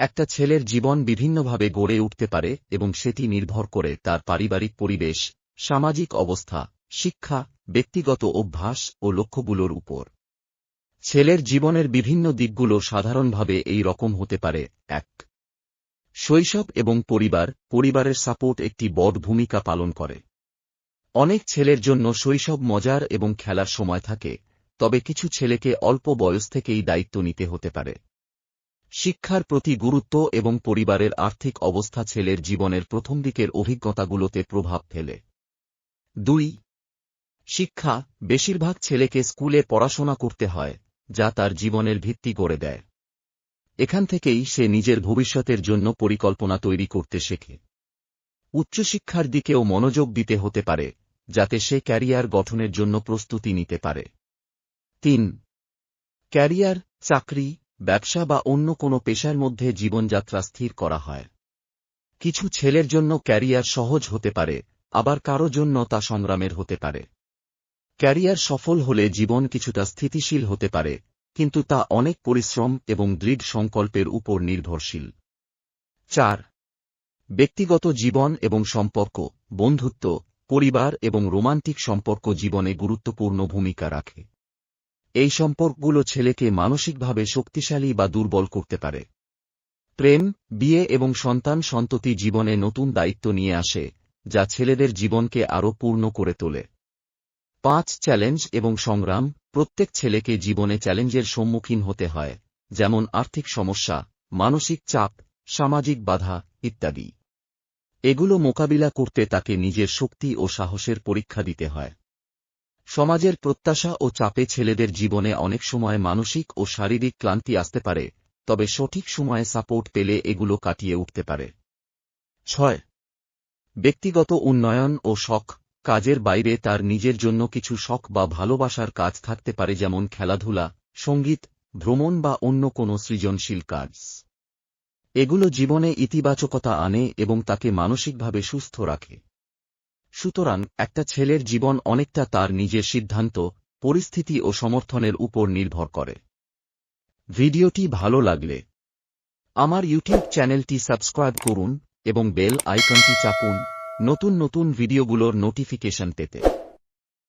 একটা ছেলের জীবন বিভিন্নভাবে গড়ে উঠতে পারে এবং সেটি নির্ভর করে তার পারিবারিক পরিবেশ, সামাজিক অবস্থা, শিক্ষা, ব্যক্তিগত অভ্যাস ও লক্ষ্যগুলোর উপর। ছেলের জীবনের বিভিন্ন দিকগুলো সাধারণভাবে এই রকম হতে পারে। ১. শৈশব এবং পরিবারের সাপোর্ট একটি বড় ভূমিকা পালন করে। অনেক ছেলের জন্য শৈশব মজার এবং খেলার সময় থাকে, তবে কিছু ছেলেকে অল্প বয়স থেকেই দায়িত্ব নিতে হতে পারে। শিক্ষার প্রতি গুরুত্ব এবং পরিবারের আর্থিক অবস্থা ছেলের জীবনের প্রথম দিকের অভিজ্ঞতাগুলোতে প্রভাব ফেলে। ২. শিক্ষা, বেশিরভাগ ছেলেকে স্কুলে পড়াশোনা করতে হয়, যা তার জীবনের ভিত্তি গড়ে দেয়। এখান থেকেই সে নিজের ভবিষ্যতের জন্য পরিকল্পনা তৈরি করতে শেখে। উচ্চশিক্ষার দিকেও মনোযোগ দিতে হতে পারে, যাতে সে ক্যারিয়ার গঠনের জন্য প্রস্তুতি নিতে পারে। ৩. ক্যারিয়ার, চাকরি, ব্যবসা বা অন্য কোনো পেশার মধ্যে জীবনযাত্রা স্থির করা হয়। কিছু ছেলের জন্য ক্যারিয়ার সহজ হতে পারে, আবার কারো জন্য তা সংগ্রামের হতে পারে। ক্যারিয়ার সফল হলে জীবন কিছুটা স্থিতিশীল হতে পারে, কিন্তু তা অনেক পরিশ্রম এবং দৃঢ় সংকল্পের উপর নির্ভরশীল। ৪. ব্যক্তিগত জীবন এবং সম্পর্ক, বন্ধুত্ব, পরিবার এবং রোমান্টিক সম্পর্ক জীবনে গুরুত্বপূর্ণ ভূমিকা রাখে। এই সম্পর্কগুলো ছেলেকে মানসিকভাবে শক্তিশালী বা দুর্বল করতে পারে। প্রেম, বিয়ে এবং সন্তান-সন্ততি জীবনে নতুন দায়িত্ব নিয়ে আসে, যা ছেলেদের জীবনকে আরও পূর্ণ করে তোলে। ৫. চ্যালেঞ্জ এবং সংগ্রাম, প্রত্যেক ছেলেকে জীবনে চ্যালেঞ্জের সম্মুখীন হতে হয়, যেমন আর্থিক সমস্যা, মানসিক চাপ, সামাজিক বাধা ইত্যাদি। এগুলো মোকাবিলা করতে তাকে নিজের শক্তি ও সাহসের পরীক্ষা দিতে হয়। সমাজের প্রত্যাশা ও চাপে ছেলেদের জীবনে অনেক সময় মানসিক ও শারীরিক ক্লান্তি আসতে পারে, তবে সঠিক সময়ে সাপোর্ট পেলে এগুলো কাটিয়ে উঠতে পারে। ৬. ব্যক্তিগত উন্নয়ন ও শখ, কাজের বাইরে তার নিজের জন্য কিছু শখ বা ভালোবাসার কাজ থাকতে পারে, যেমন খেলাধুলা, সঙ্গীত, ভ্রমণ বা অন্য কোনো সৃজনশীল কাজ। এগুলো জীবনে ইতিবাচকতা আনে এবং তাকে মানসিকভাবে সুস্থ রাখে। সুতরাং একটা ছেলের জীবন অনেকটা তার নিজের সিদ্ধান্ত, পরিস্থিতি ও সমর্থনের উপর নির্ভর করে। ভিডিওটি ভালো লাগলে আমার ইউটিউব চ্যানেলটি সাবস্ক্রাইব করুন এবং বেল আইকনটি চাপুন নতুন নতুন ভিডিওগুলোর নোটিফিকেশন পেতে।